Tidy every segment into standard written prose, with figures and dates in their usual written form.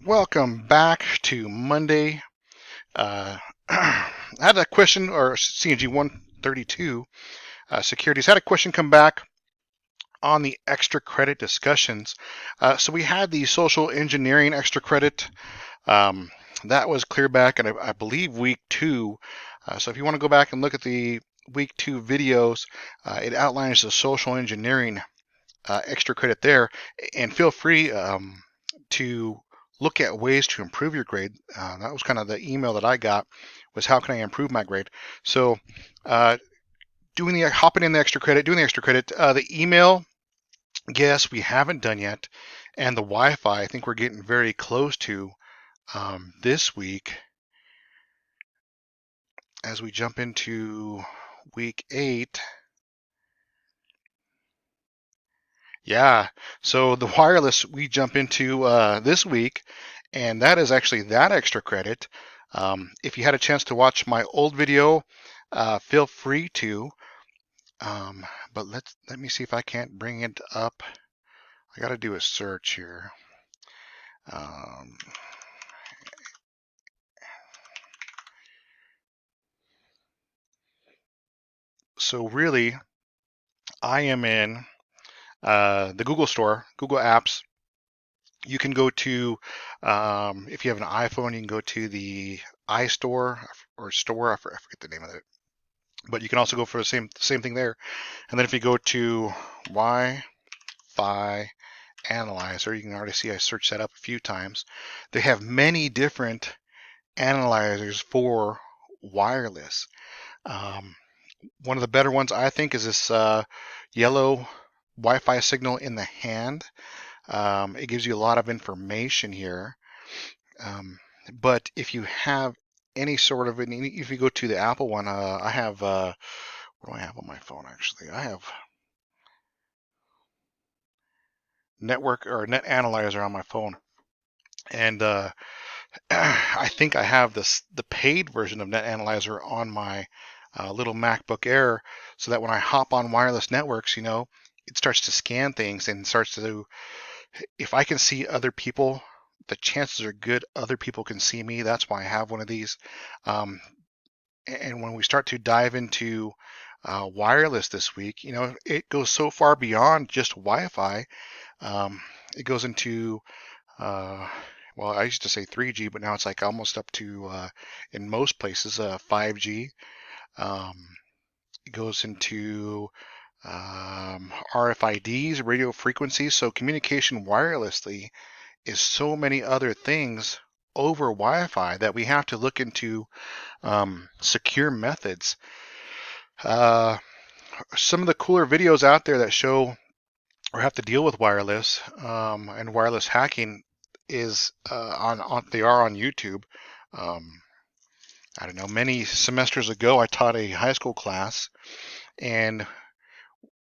Welcome back to Monday. I had a question, or CNG 132 Securities had a question come back on the extra credit discussions. So we had the social engineering extra credit. Um, that was clear back in, I believe, week two. So if you want to go back and look at the week two videos, it outlines the social engineering extra credit there. And feel free to look at ways to improve your grade. That was kind of the email that I got, was how can I improve my grade? So uh, hopping in the extra credit, doing the extra credit, the email, yes, we haven't done yet, and the Wi-Fi, I think we're getting very close to this week as we jump into week 8. Yeah, so the wireless we jump into this week, and that is actually that extra credit. If you had a chance to watch my old video, feel free to. But let me see if I can't bring it up. I got to do a search here. Um, so really, I am in the Google Store, Google Apps. You can go to, if you have an iPhone, you can go to the iStore or store. I forget the name of it, but you can also go for the same thing there. And then if you go to Wi-Fi analyzer, you can already see I searched that up a few times. They have many different analyzers for wireless. Um, One of the better ones I think is this yellow Wi-Fi signal in the hand. It gives you a lot of information here. But if you have any sort of, if you go to the Apple one, I have, what do I have on my phone actually? I have network or net analyzer on my phone. And I think I have the paid version of Net Analyzer on my little MacBook Air, so that when I hop on wireless networks, it starts to scan things and starts to. If I can see other people, the chances are good other people can see me. That's why I have one of these. Um, and when we start to dive into wireless this week, it goes so far beyond just Wi-Fi. Um, it goes into uh, well, I used to say 3G, but now it's like almost up to, in most places, 5G. Um, it goes into RFIDs, radio frequencies. So communication wirelessly is so many other things over Wi-Fi that we have to look into secure methods. Uh, some of the cooler videos out there that show or have to deal with wireless and wireless hacking is on they are on YouTube. Um, I don't know. Many semesters ago, I taught a high school class, and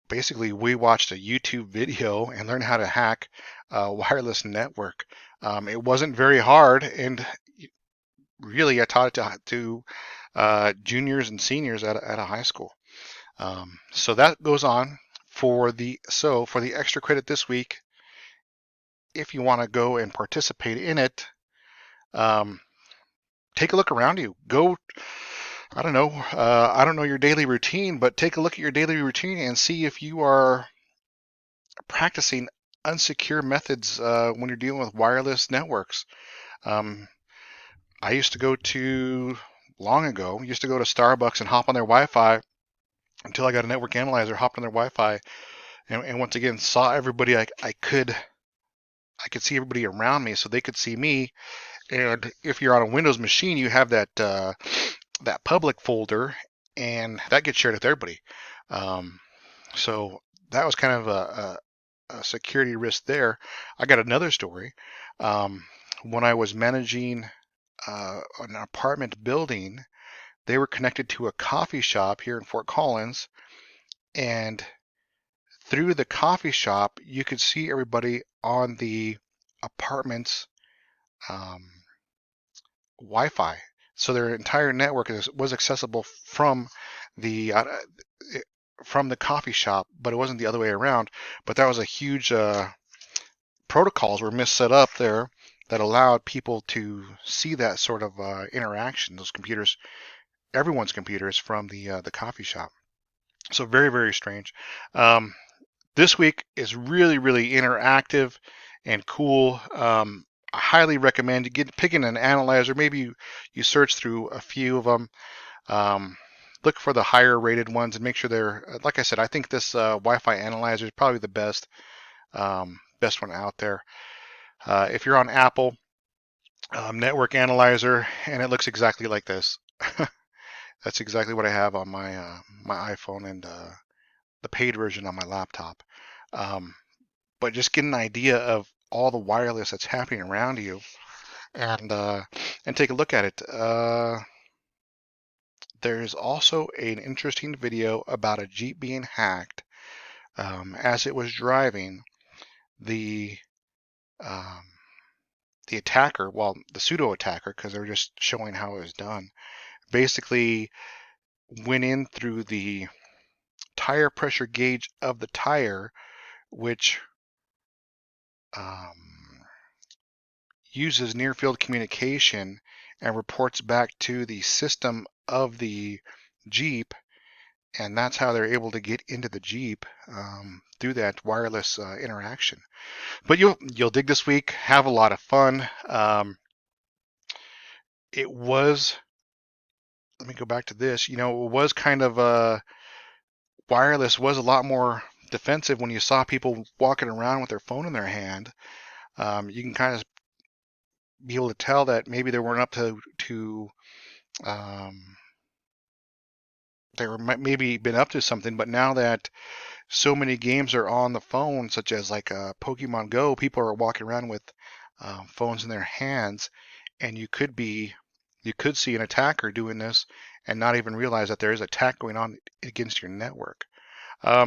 basically we watched a YouTube video and learned how to hack a wireless network. It wasn't very hard, and really, I taught it to juniors and seniors at a high school. So that goes on for the extra credit this week. If you want to go and participate in it, um, take a look around you. Go, I don't know, I don't know your daily routine, but take a look at your daily routine and see if you are practicing unsecure methods when you're dealing with wireless networks. Um, I used to go to long ago. Used to go to Starbucks and hop on their Wi-Fi until I got a network analyzer. Hopped on their Wi-Fi and once again saw everybody I could see everybody around me, so they could see me. And if you're on a Windows machine, you have that public folder, and that gets shared with everybody. Um, so that was kind of a security risk there. I got another story. When I was managing an apartment building, they were connected to a coffee shop here in Fort Collins, and through the coffee shop, you could see everybody on the apartment's um, Wi-Fi. So their entire network was accessible the uh, from the coffee shop, but it wasn't the other way around. But that was a huge protocols were misset up there, that allowed people to see that sort of interaction, those computers, everyone's computers from the coffee shop. So very, very strange. Um, this week is really, really interactive and cool. I highly recommend picking an analyzer. Maybe you search through a few of them. Um, look for the higher rated ones and make sure they're, like I said, I think this Wi-Fi analyzer is probably the best one out there. If you're on Apple, network analyzer, and it looks exactly like this. That's exactly what I have on my iPhone and the paid version on my laptop. Um, but just get an idea of all the wireless that's happening around you, and take a look at it. There's also an interesting video about a Jeep being hacked. As it was driving, the um, the attacker, well, the pseudo attacker, because they're just showing how it was done, basically went in through the tire pressure gauge of the tire, which um, uses near field communication and reports back to the system of the Jeep, and that's how they're able to get into the Jeep through that wireless interaction. But you'll dig this week, have a lot of fun. It was, let me go back to this. It was kind of wireless was a lot more defensive when you saw people walking around with their phone in their hand. You can kind of be able to tell that maybe they weren't up to um, they were maybe been up to something, but now that so many games are on the phone, such as like Pokemon Go, people are walking around with phones in their hands, and you could see an attacker doing this and not even realize that there is attack going on against your network.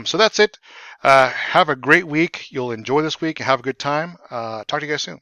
So that's it. Have a great week. You'll enjoy this week. Have a good time. Talk to you guys soon.